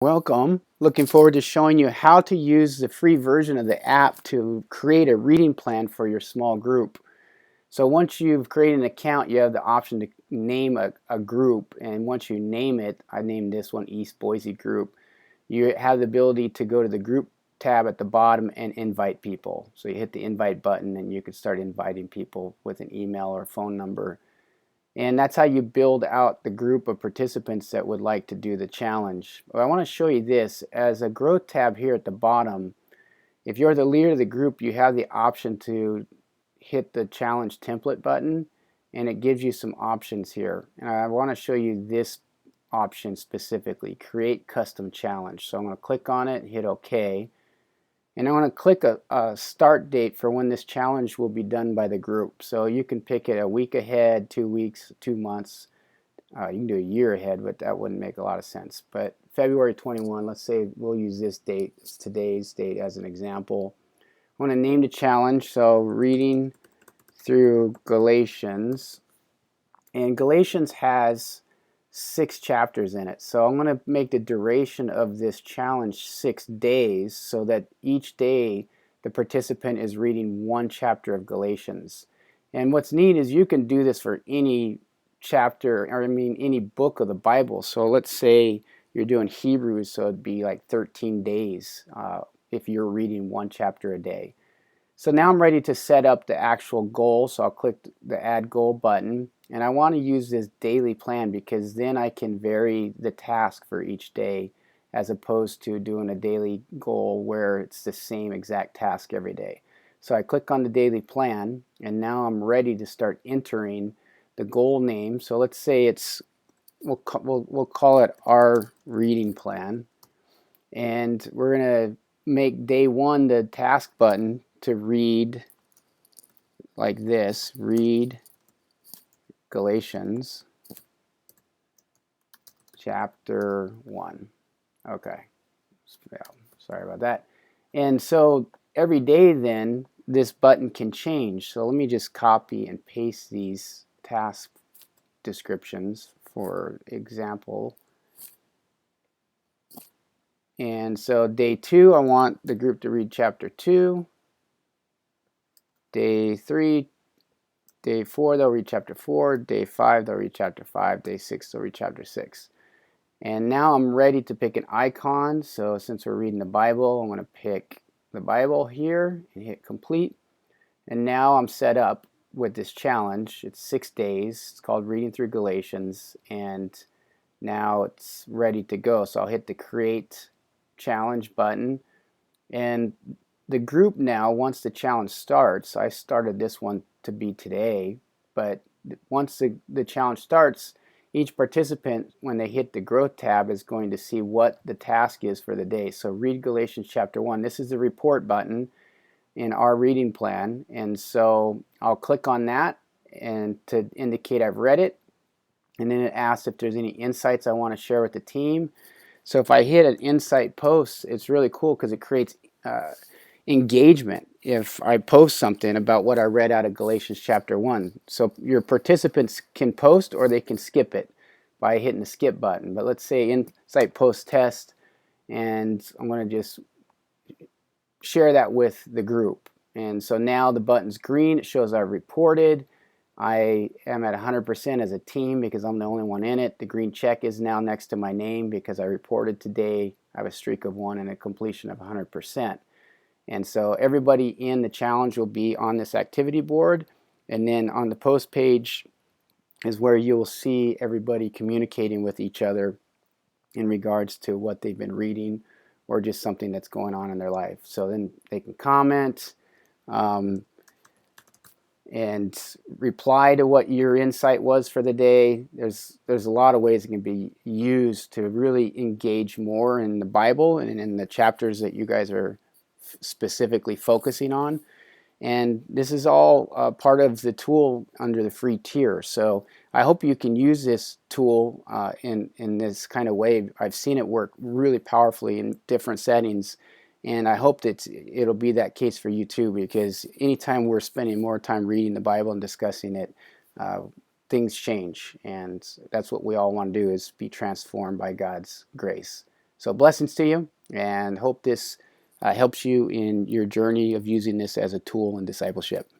Welcome. Looking forward to showing you how to use the free version of the app to create a reading plan for your small group. So once you've created an account, you have the option to name a group. And once you name it, I named this one East Boise Group, you have the ability to go to the group tab at the bottom and invite people. So you hit the invite button and you can start inviting people with an email or phone number. And that's how you build out the group of participants that would like to do the challenge. Well, I want to show you this. As a growth tab here at the bottom, if you're the leader of the group, you have the option to hit the challenge template button, and it gives you some options here. And I want to show you this option specifically, create custom challenge. So I'm going to click on it, hit OK. And I want to click a start date for when this challenge will be done by the group. So you can pick it a week ahead, 2 weeks, 2 months. You can do a year ahead, but that wouldn't make a lot of sense. But February 21, let's say we'll use this date, it's today's date as an example. I want to name the challenge, so reading through Galatians. And Galatians has 6 chapters in it. So I'm going to make the duration of this challenge 6 days so that each day the participant is reading 1 chapter of Galatians. And what's neat is you can do this for any chapter, or any book of the Bible. So let's say you're doing Hebrews, so it'd be like 13 days if you're reading 1 chapter a day. So now I'm ready to set up the actual goal. So I'll click the add goal button. And I want to use this daily plan because then I can vary the task for each day as opposed to doing a daily goal where it's the same exact task every day. So I click on the daily plan, and now I'm ready to start entering the goal name. So let's say we'll call it our reading plan. And we're going to make day 1 the task button to read like this, read Galatians chapter 1. Okay, sorry about that. And so every day then this button can change. So let me just copy and paste these task descriptions for example. And so day 2, I want the group to read chapter 2. Day 3, day 4, they'll read chapter 4. Day 5, they'll read chapter 5. Day 6, they'll read chapter 6. And now I'm ready to pick an icon. So since we're reading the Bible, I'm going to pick the Bible here and hit complete. And now I'm set up with this challenge. It's 6 days. It's called Reading Through Galatians. And now it's ready to go. So I'll hit the Create Challenge button. And the group now, once the challenge starts, I started this one to be today, but once the challenge starts, each participant, when they hit the growth tab, is going to see what the task is for the day. So read Galatians chapter 1. This is the report button in our reading plan. And so I'll click on that and to indicate I've read it. And then it asks if there's any insights I want to share with the team. So if I hit an insight post, it's really cool because it creates engagement if I post something about what I read out of Galatians chapter 1. So your participants can post or they can skip it by hitting the skip button. But let's say insight post test, and I'm going to just share that with the group. And so now the button's green. It shows I've reported. I am at 100% as a team because I'm the only one in it. The green check is now next to my name because I reported today. I have a streak of 1 and a completion of 100%. And so everybody in the challenge will be on this activity board. And then on the post page is where you'll see everybody communicating with each other in regards to what they've been reading or just something that's going on in their life. So then they can comment and reply to what your insight was for the day. There's a lot of ways it can be used to really engage more in the Bible and in the chapters that you guys are specifically focusing on. And this is all part of the tool under the free tier. So I hope you can use this tool in this kind of way. I've seen it work really powerfully in different settings, and I hope that it'll be that case for you too, because anytime we're spending more time reading the Bible and discussing it, things change, and that's what we all want to do, is be transformed by God's grace. So blessings to you, and hope this helps you in your journey of using this as a tool in discipleship.